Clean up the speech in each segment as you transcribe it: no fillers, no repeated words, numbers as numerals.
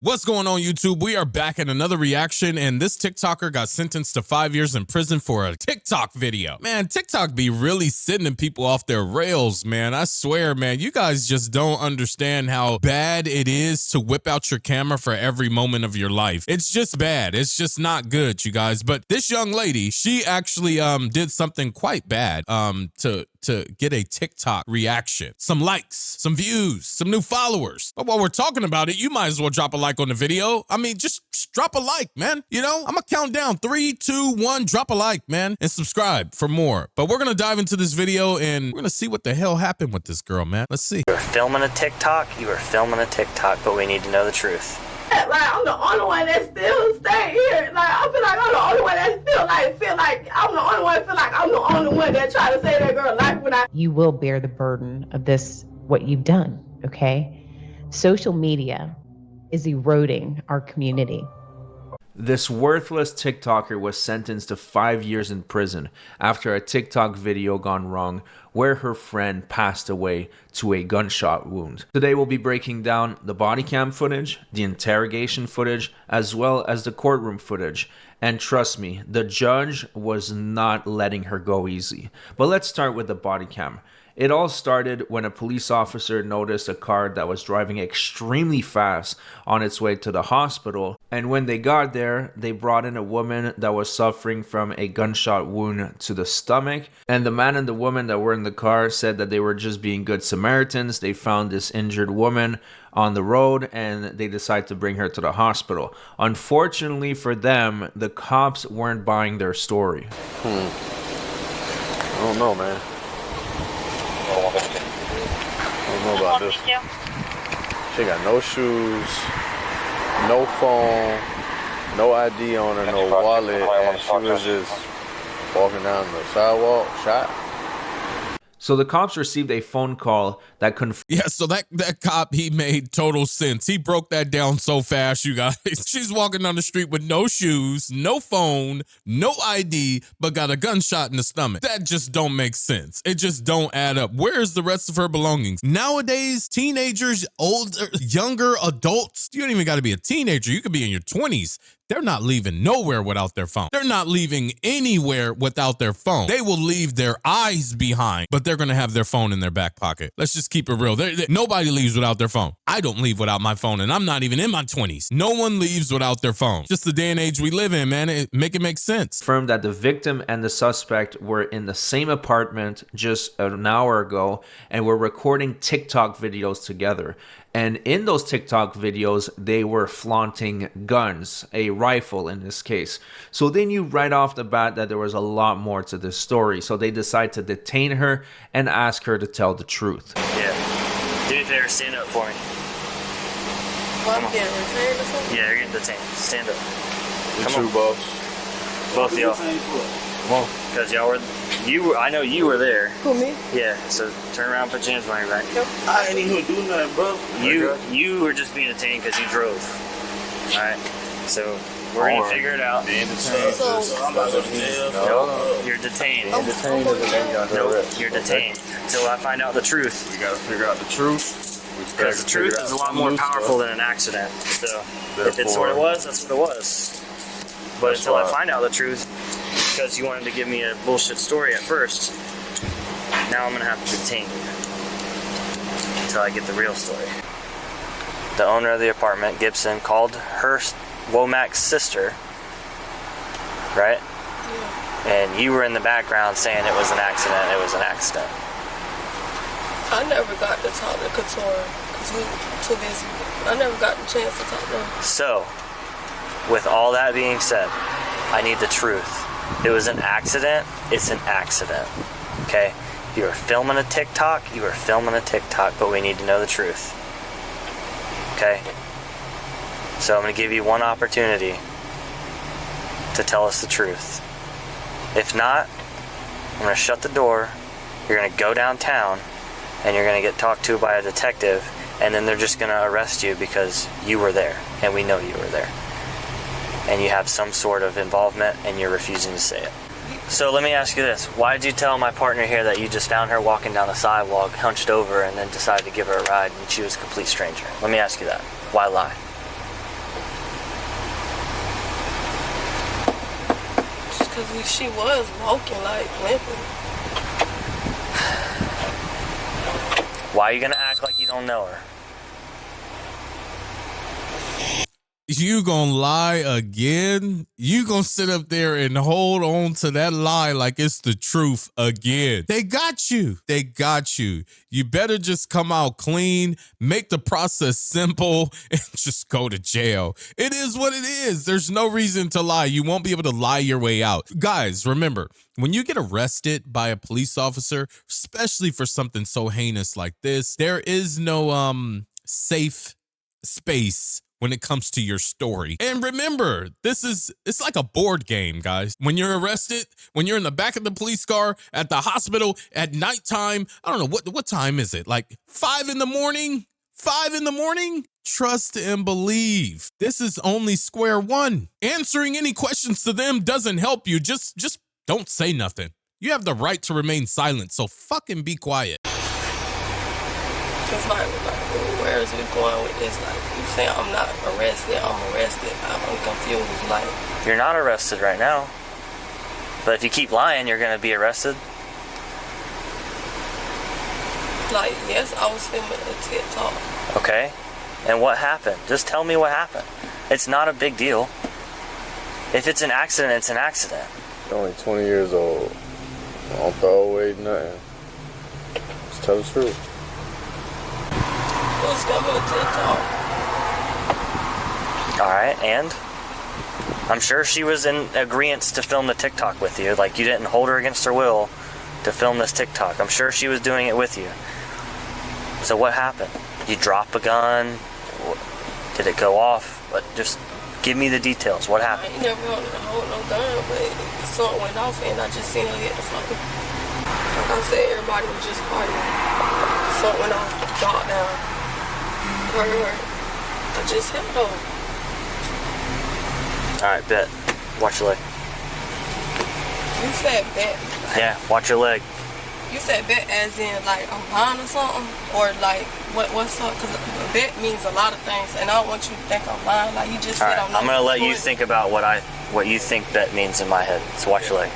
What's going on, YouTube? We are back in another reaction, and this TikToker got sentenced to 5 years in prison for a TikTok video. Man, TikTok be really sending people off their rails, man. I swear, man, you guys just don't understand how bad it is to whip out your camera for every moment of your life. It's just bad. It's just not good, you guys. But this young lady, she actually did something quite bad to get a TikTok reaction. Some likes, some views, some new followers. But while we're talking about it, you might as well drop a like on the video. I mean, just drop a like, man. You know, I'm gonna count down 3, 2, 1, drop a like, man, and subscribe for more. But we're gonna dive into this video and we're gonna see what the hell happened with this girl, man. Let's see. You were filming a TikTok, but we need to know the truth. Like, I'm the only one that still stay here. Like, I feel like I'm the only one that feel like I'm the only one, feel like I'm the only one that try to save that girl life when I... You will bear the burden of this, what you've done, okay? Social media is eroding our community. This worthless TikToker was sentenced to 5 years in prison after a TikTok video gone wrong where her friend passed away to a gunshot wound. Today we'll be breaking down the body cam footage, the interrogation footage, as well as the courtroom footage. And trust me, the judge was not letting her go easy. But let's start with the body cam. It all started when a police officer noticed a car that was driving extremely fast on its way to the hospital. And when they got there, they brought in a woman that was suffering from a gunshot wound to the stomach. And the man and the woman that were in the car said that they were just being good Samaritans. They found this injured woman on the road and they decided to bring her to the hospital. Unfortunately for them, the cops weren't buying their story. I don't know, man. I don't know about this. She got no shoes, no phone, no ID on her, no wallet, and she was just walking down the sidewalk, shot. So the cops received a phone call that confirmed. Yeah, so that cop, he made total sense. He broke that down so fast, you guys. She's walking down the street with no shoes, no phone, no ID, but got a gunshot in the stomach. That just don't make sense. It just don't add up. Where's the rest of her belongings? Nowadays, teenagers, older, younger adults, you don't even got to be a teenager. You could be in your 20s. They're not leaving nowhere without their phone. They're not leaving anywhere without their phone. They will leave their eyes behind, but they're going to have their phone in their back pocket. Let's just keep it real. Nobody leaves without their phone. I don't leave without my phone, and I'm not even in my 20s. No one leaves without their phone. Just the day and age we live in, man. Make it make sense. Confirmed that the victim and the suspect were in the same apartment just an hour ago and were recording TikTok videos together. And in those TikTok videos, they were flaunting guns, a rifle in this case. So they knew right off the bat that there was a lot more to this story. So they decided to detain her and ask her to tell the truth. Yeah. Do me a favor, stand up for me. Well, I'm getting detained or something? Yeah, you're getting detained. Stand up. You too, boss. Both of y'all. Well, because y'all were, I know you were there. Who, me? Yeah, so turn around and put your hands behind your back. Yep. I ain't even do nothing, bro. You were just being detained because you drove. Alright, so we're going to figure it out. Being detained. So I'm about to go to jail. No, you're detained. Nope, you're detained until I find out the truth. We gotta figure out the truth. Because the truth is a lot more powerful than an accident. So if it's what it was, that's what it was. But until I find out the truth, because you wanted to give me a bullshit story at first, now I'm gonna have to detain you until I get the real story. The owner of the apartment, Gibson, called her Womack's sister, right? yeah. And you were in the background saying it was an accident, it was an accident. I never got to talk to Couture because we were too busy. I never got the chance to talk to her. So, with all that being said, I need the truth. It was an accident, it's an accident, okay? You were filming a TikTok, but we need to know the truth, okay? So I'm gonna give you one opportunity to tell us the truth. If not, I'm gonna shut the door, you're gonna go downtown, and you're gonna get talked to by a detective, and then they're just gonna arrest you because you were there, and we know you were there. And you have some sort of involvement and you're refusing to say it. So let me ask you this. Why did you tell my partner here that you just found her walking down the sidewalk, hunched over, and then decided to give her a ride and she was a complete stranger? Let me ask you that. Why lie? Because she was walking, like, limping. Why are you gonna act like you don't know her? You gonna lie again? You gonna sit up there and hold on to that lie like it's the truth again? They got you. They got you. You better just come out clean, make the process simple, and just go to jail. It is what it is. There's no reason to lie. You won't be able to lie your way out. Guys, remember, when you get arrested by a police officer, especially for something so heinous like this, there is no safe space when it comes to your story. And remember, it's like a board game, guys. When you're arrested, when you're in the back of the police car, at the hospital, at nighttime, I don't know, what time is it? Like 5 in the morning? 5 in the morning? Trust and believe. This is only square one. Answering any questions to them doesn't help you. Just don't say nothing. You have the right to remain silent, so fucking be quiet. Cause like, where is it going with this? Like, you saying I'm not arrested, I'm arrested. I'm confused. Like, You're not arrested right now. But if you keep lying, you're gonna be arrested. like, yes, I was filming a TikTok. Okay. And what happened? Just tell me what happened. It's not a big deal. If it's an accident, it's an accident. You're only 20 years old. Don't throw away nothing. Just tell the truth. I was filming a TikTok. Alright, and? I'm sure she was in agreement to film the TikTok with you. Like, you didn't hold her against her will to film this TikTok. I'm sure she was doing it with you. So what happened? You drop a gun? Did it go off? But just give me the details. What I happened? ain't never hold no gun, but something went off and I just seen her hit the floor. Like I said, everybody was just partying. Something went off, dropped down. Hurt. I just hit her. Alright, bet. Watch your leg. You said bet. Yeah, watch your leg. You said bet as in like I'm lying or something? Or like what's up? Because bet means a lot of things and I don't want you to think I'm lying. Like you just said Alright, I'm gonna let you think about what you think bet means in my head. So watch your leg.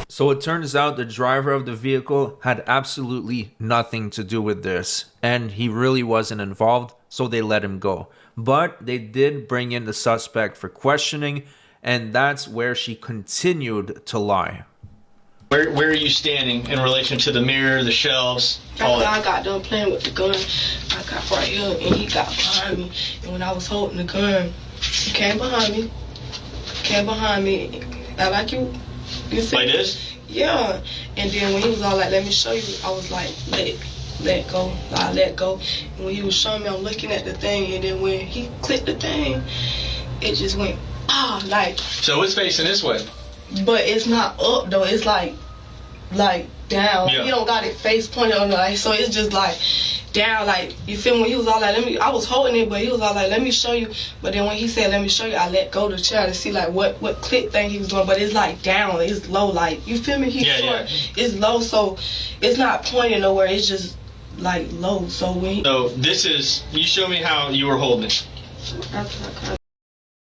So it turns out the driver of the vehicle had absolutely nothing to do with this, and he really wasn't involved, so they let him go. But they did bring in the suspect for questioning, and that's where she continued to lie. Where are you standing in relation to the mirror, the shelves, all After I that? got done playing with the gun, I got right here and he got behind me. And when I was holding the gun, he came behind me. I like you see? Like this? Yeah. And then when he was all like, let me show you, I was like, let go. I let go. And when he was showing me, I'm looking at the thing. And then when he clicked the thing, it just went, like. So it's facing this way. But it's not up though. It's like down. Yeah. He don't got it face pointed on like, so it's just like down. Like you feel me? When he was all like, I was holding it, but he was all like, let me show you. But then when he said, let me show you, I let go the chair to see like what click thing he was doing. But it's like down. It's low. Like you feel me? He's short. Yeah. It's low, so it's not pointing nowhere. It's just like low. So when So this is, you show me how you were holding it.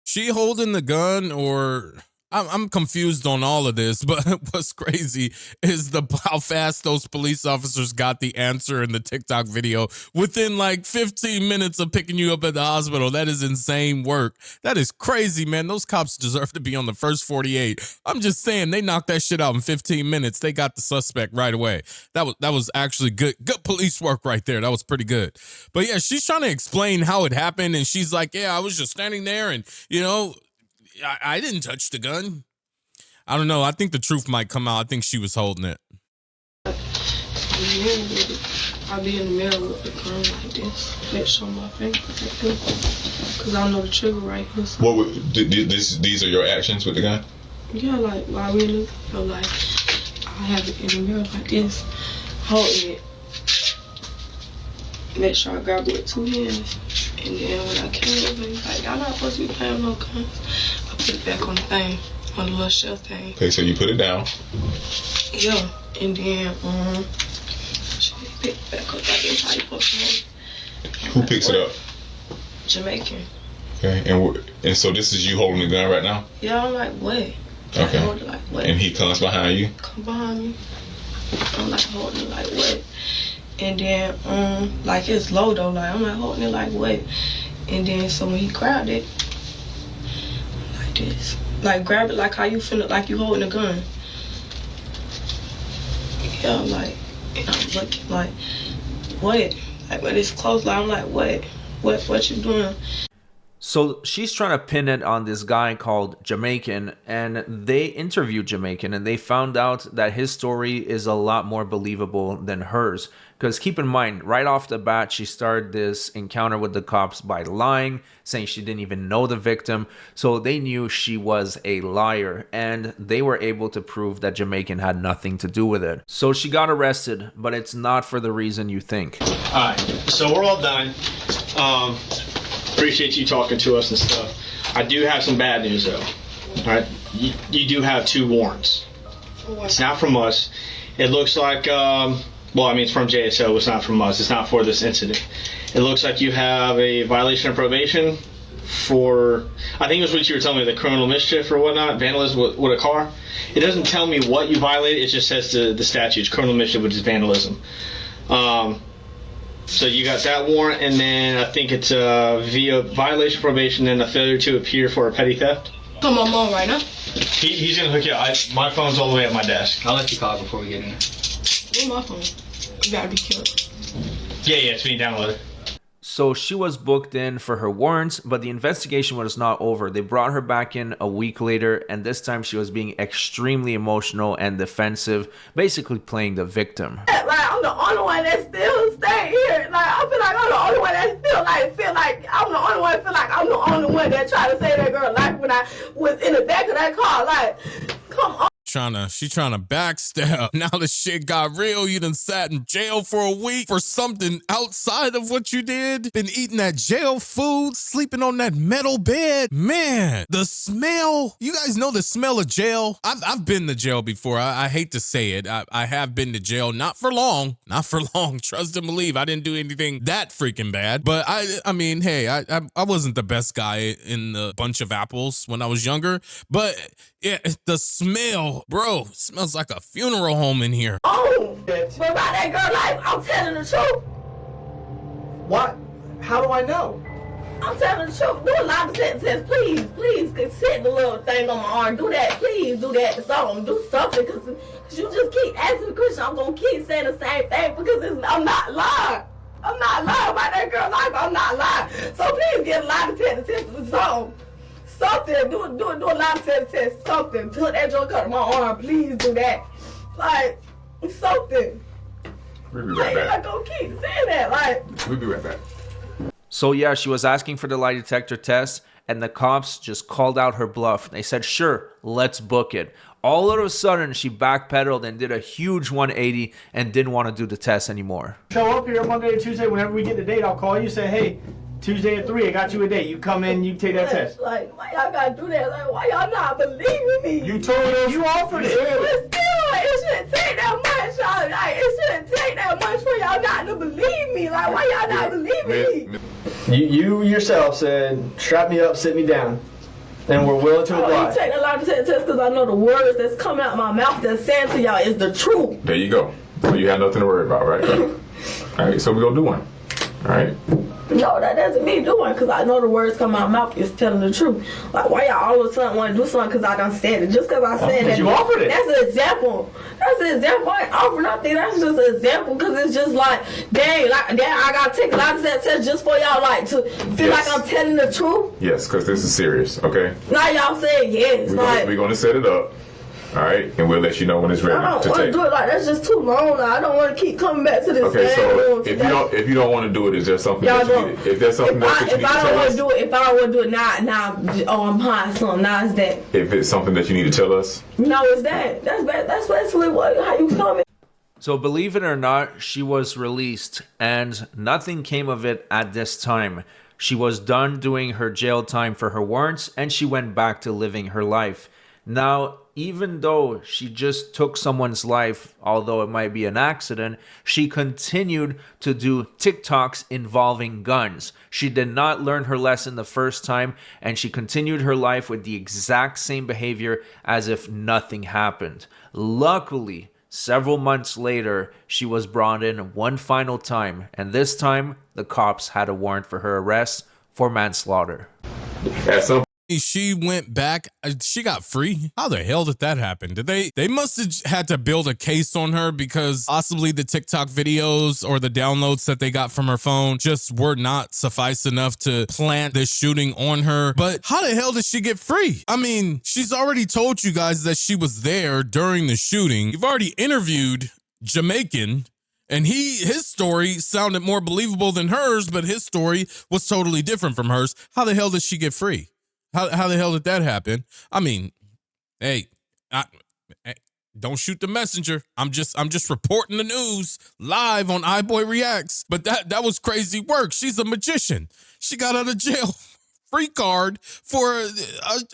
She holding the gun, or I'm confused on all of this, but what's crazy is how fast those police officers got the answer in the TikTok video within like 15 minutes of picking you up at the hospital. That is insane work. That is crazy, man. Those cops deserve to be on the first 48. I'm just saying, they knocked that shit out in 15 minutes. They got the suspect right away. That was actually good police work right there. That was pretty good. But yeah, she's trying to explain how it happened, and she's like, yeah, I was just standing there and, you know, I didn't touch the gun. I don't know. I think the truth might come out. I think she was holding it. I'll be in the mirror with the gun like this. Let's show my finger like this. Because I know the trigger right here. So. What would, these are your actions with the gun? Yeah, like I really feel like I have it in the mirror like this, holding it. Make sure I grab it with 2 hands. And then when I came over, he's like, y'all not supposed to be playing no guns. I put it back on the thing, on the little shelf thing. Okay, so you put it down. Yeah, and then she picked it back up like this. How you supposed to hold it? Who picks it up? Jamaican. Okay, and so this is you holding the gun right now? Yeah, I'm like, what? Okay. Hold it like, what? And he comes behind you? Come behind me. I'm like holding it like, what? And then, like it's low though, like I'm like holding it like, what? And then so when he grabbed it, like this. Like grab it like how you finna, like you holding a gun. Yeah, I'm like, and I'm looking like, what? Like, but it's close, like I'm like, what? What you doing? So she's trying to pin it on this guy called Jamaican, and they interviewed Jamaican and they found out that his story is a lot more believable than hers. Because keep in mind, right off the bat, she started this encounter with the cops by lying, saying she didn't even know the victim. So they knew she was a liar, and they were able to prove that Jamaican had nothing to do with it. So she got arrested, but it's not for the reason you think. All right, so we're all done. Appreciate you talking to us and stuff. I do have some bad news though. All right, you do have 2 warrants. It's not from us. It looks like, well, I mean, it's from JSO. It's not from us. It's not for this incident. It looks like you have a violation of probation for, I think it was what you were telling me, the criminal mischief or whatnot, vandalism with a car. It doesn't tell me what you violated. It just says the statutes, criminal mischief, which is vandalism. So you got that warrant, and then I think it's via violation of probation and a failure to appear for a petty theft. Call my mom right now. He's gonna hook you up. My phone's all the way at my desk. I'll let you call before we get in there. Where's my phone? You gotta be killed. Yeah, it's being downloaded. So she was booked in for her warrants, but the investigation was not over. They brought her back in a week later, and this time she was being extremely emotional and defensive, basically playing the victim. Like, I'm the only one that still stay here. Like, I feel like I'm the only one that still feel like I'm the only one, feel like I'm the only one that tried to save that girl life when I was in the back of that car. Like, come on. She trying to backstab. Now the shit got real. You done sat in jail for a week for something outside of what you did. Been eating that jail food, sleeping on that metal bed. Man, the smell. You guys know the smell of jail? I've been to jail before. I hate to say it. I have been to jail. Not for long. Not for long. Trust and believe. I didn't do anything that freaking bad. But I mean, hey, I wasn't the best guy in the bunch of apples when I was younger. But yeah, the smell, bro, it smells like a funeral home in here. Oh, but about that girl life, I'm telling the truth. What? How do I know? I'm telling the truth. Do a lot of sentences, please. Sit the little thing on my arm. Do that, please. Do that. So do something, cause you just keep asking the question. I'm gonna keep saying the same thing because I'm not lying. I'm not lying about that girl life. I'm not lying. So please get a lot of sentences. Something, do a lot of tests, something. Put that joke up my arm, please do that. Like, something. We'll be right back. I gonna keep saying that, like. We'll be right back. So yeah, she was asking for the lie detector test, and the cops just called out her bluff. They said, sure, let's book it. All of a sudden, she backpedaled and did a huge 180 and didn't want to do the test anymore. Show up here Monday or Tuesday. Whenever we get the date, I'll call you, say, hey, Tuesday at 3, I got you a date. You come in, you take that test. Like, why y'all gotta do that? Like, why y'all not believing me? You told us. You offered it. But still, like, it shouldn't take that much, y'all. Like, it shouldn't take that much for y'all not to believe me. Like, why y'all not believing me? You yourself said, strap me up, sit me down. And we're willing to oblige. You take a lot of tests because I know the words that's coming out my mouth that's saying to y'all is the truth. There you go. So you have nothing to worry about, right? All right, so we're going to do one. All right? No, that doesn't mean do one because I know the words come out my mouth is telling the truth. Like, why y'all all of a sudden want to do something because I done said it? Just because I said that. You offered it. That's an example. That's an example. I ain't offer nothing. That's just an example because it's just like, dang, I got to take a lot of that test just for y'all, like, to feel like I'm telling the truth. Yes, because this is serious, okay? Now y'all saying yes. We're going to set it up. All right, and we'll let you know when it's ready. I don't want to do it like that's just too long. I don't want to keep coming back to this. Okay, so if you don't want to do it, is there something that you need? If there's something that you need to tell us? If I don't want to do it now, I'm high, so now it's that. If it's something that you need to tell us? No, it's that. That's basically how you tell me. So believe it or not, she was released and nothing came of it at this time. She was done doing her jail time for her warrants and she went back to living her life. Now, even though she just took someone's life, although it might be an accident, she continued to do TikToks involving guns. She did not learn her lesson the first time, and she continued her life with the exact same behavior as if nothing happened. Luckily, several months later, she was brought in one final time, and this time, the cops had a warrant for her arrest for manslaughter. She went back. She got free. How the hell did that happen? They must have had to build a case on her because possibly the TikTok videos or the downloads that they got from her phone just were not suffice enough to plant this shooting on her. But how the hell did she get free? I mean, she's already told you guys that she was there during the shooting. You've already interviewed Jamaican, and his story sounded more believable than hers, but his story was totally different from hers. How the hell did she get free? How the hell did that happen? I mean, hey, don't shoot the messenger. I'm just reporting the news live on iBoy Reacts. But that was crazy work. She's a magician. She got out of jail free card for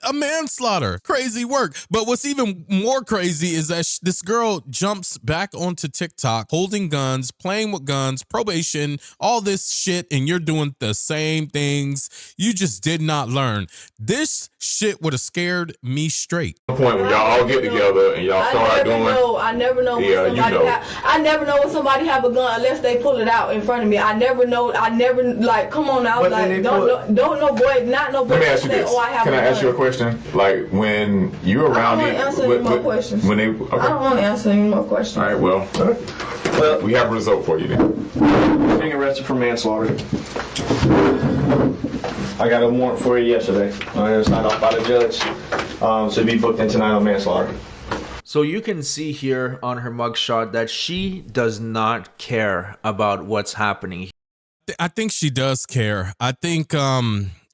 a manslaughter. Crazy work. But what's even more crazy is that this girl jumps back onto TikTok holding guns, playing with guns, probation, all this shit, and you're doing the same things. You just did not learn. This shit would have scared me straight. The point when y'all all get together and y'all start doing. I never know. I never know when somebody have a gun unless they pull it out in front of me. I never know. I never like. Come on now. Like don't know boy. Not no. Let me ask you this. Can I ask you a question? Like when you're around I don't want to answer any more questions. When they, okay. I don't want to answer any more questions. All right. Well, we have a result for you then. Being arrested for manslaughter. I got a warrant for you yesterday. It's not off by the judge. So be booked in tonight on manslaughter. So you can see here on her mugshot that she does not care about what's happening. I think she does care. I think,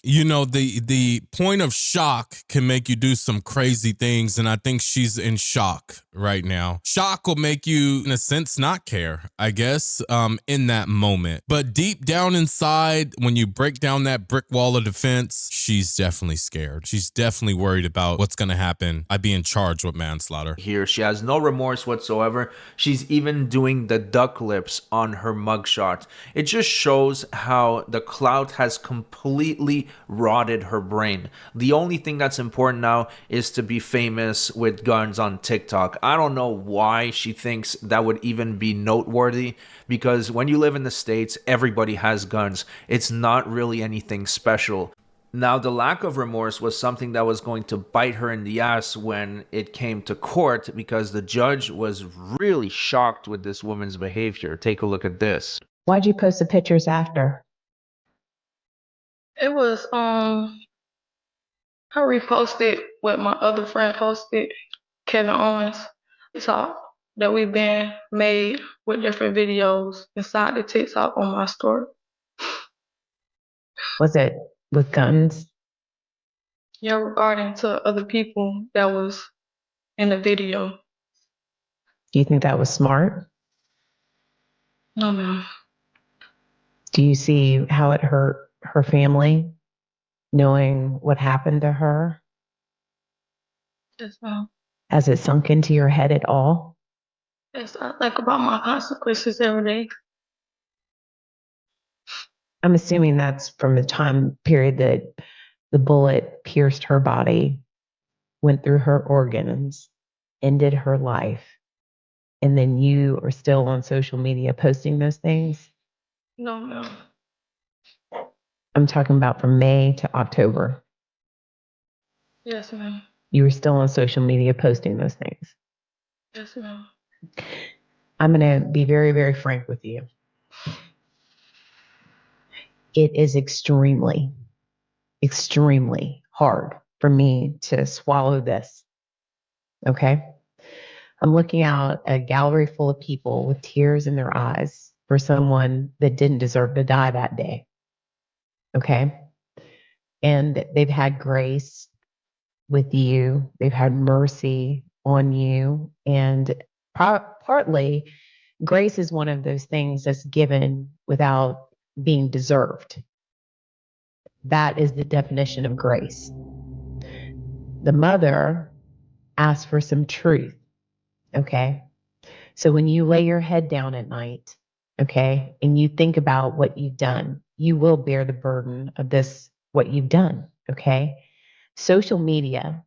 you know, the point of shock can make you do some crazy things. And I think she's in shock right now. Shock will make you, in a sense, not care, I guess, in that moment. But deep down inside, when you break down that brick wall of defense, she's definitely scared. She's definitely worried about what's going to happen by being charged with manslaughter. Here, she has no remorse whatsoever. She's even doing the duck lips on her mugshot. It just shows how the clout has completely rotted her brain. The only thing that's important now is to be famous with guns on TikTok. I don't know why she thinks that would even be noteworthy, because when you live in the States, everybody has guns. It's not really anything special. Now, the lack of remorse was something that was going to bite her in the ass when it came to court, because the judge was really shocked with this woman's behavior. Take a look at this. Why'd you post the pictures after? It was I reposted what my other friend posted, Kevin Owens, talk that we've been made with different videos inside the TikTok on my story. Was it with guns? Yeah, regarding to other people that was in the video. Do you think that was smart? No, ma'am. Do you see how it hurt her family, knowing what happened to her? Yes, ma'am. Has it sunk into your head at all? Yes, I think about my consequences every day. I'm assuming that's from the time period that the bullet pierced her body, went through her organs, ended her life, and then you are still on social media posting those things? No, ma'am. I'm talking about from May to October. Yes, ma'am. You were still on social media posting those things. Yes, ma'am. I'm going to be very, very frank with you. It is extremely, extremely hard for me to swallow this. Okay? I'm looking out a gallery full of people with tears in their eyes for someone that didn't deserve to die that day. Okay? And they've had grace with you. They've had mercy on you. And partly, grace is one of those things that's given without being deserved. That is the definition of grace. The mother ask for some truth. Okay. So when you lay your head down at night, okay, and you think about what you've done, you will bear the burden of this, what you've done. Okay. Social media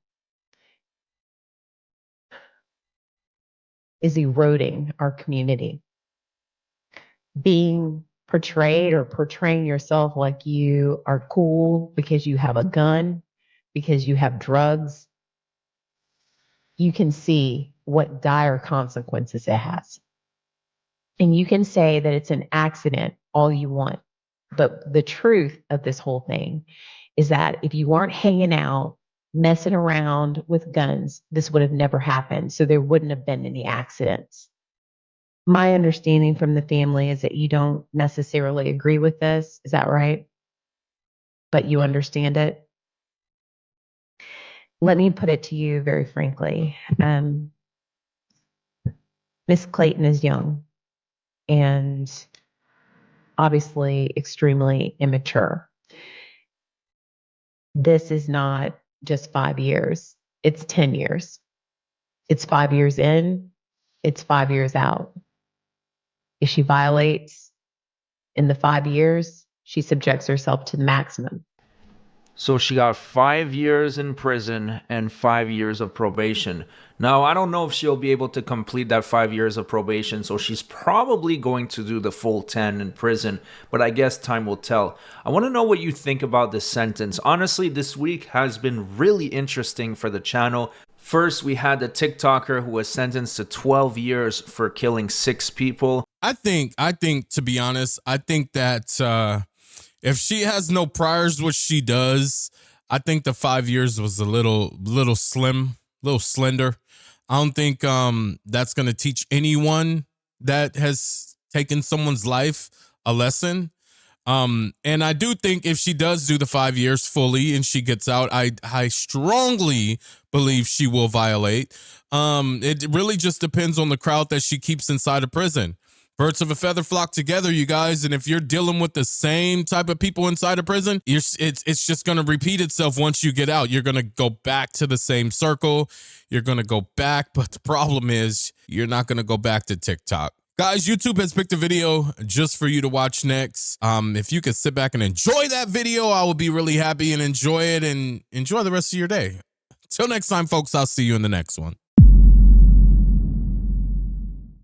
is eroding our community. Being portrayed or portraying yourself like you are cool because you have a gun, because you have drugs, you can see what dire consequences it has. And you can say that it's an accident all you want. But the truth of this whole thing is that if you weren't hanging out, messing around with guns, this would have never happened. So there wouldn't have been any accidents. My understanding from the family is that you don't necessarily agree with this. Is that right? But you understand it? Let me put it to you very frankly. Miss Clayton is young and obviously extremely immature. This is not just 5 years, it's 10 years. It's 5 years in, it's 5 years out. If she violates in the 5 years, she subjects herself to the maximum. So she got 5 years in prison and 5 years of probation. Now, I don't know if she'll be able to complete that 5 years of probation, so she's probably going to do the full 10 in prison, but I guess time will tell. I want to know what you think about this sentence. Honestly, this week has been really interesting for the channel. First, we had the TikToker who was sentenced to 12 years for killing 6 people. I think, to be honest, I think that if she has no priors, which she does, I think the 5 years was a little slim, little slender. I don't think that's going to teach anyone that has taken someone's life a lesson. And I do think if she does do the 5 years fully and she gets out, I strongly believe she will violate. It really just depends on the crowd that she keeps inside of prison. Birds of a feather flock together, you guys. And if you're dealing with the same type of people inside of prison, it's just going to repeat itself once you get out. You're going to go back to the same circle. You're going to go back. But the problem is you're not going to go back to TikTok. Guys, YouTube has picked a video just for you to watch next. If you could sit back and enjoy that video, I will be really happy, and enjoy it and enjoy the rest of your day. Till next time, folks, I'll see you in the next one.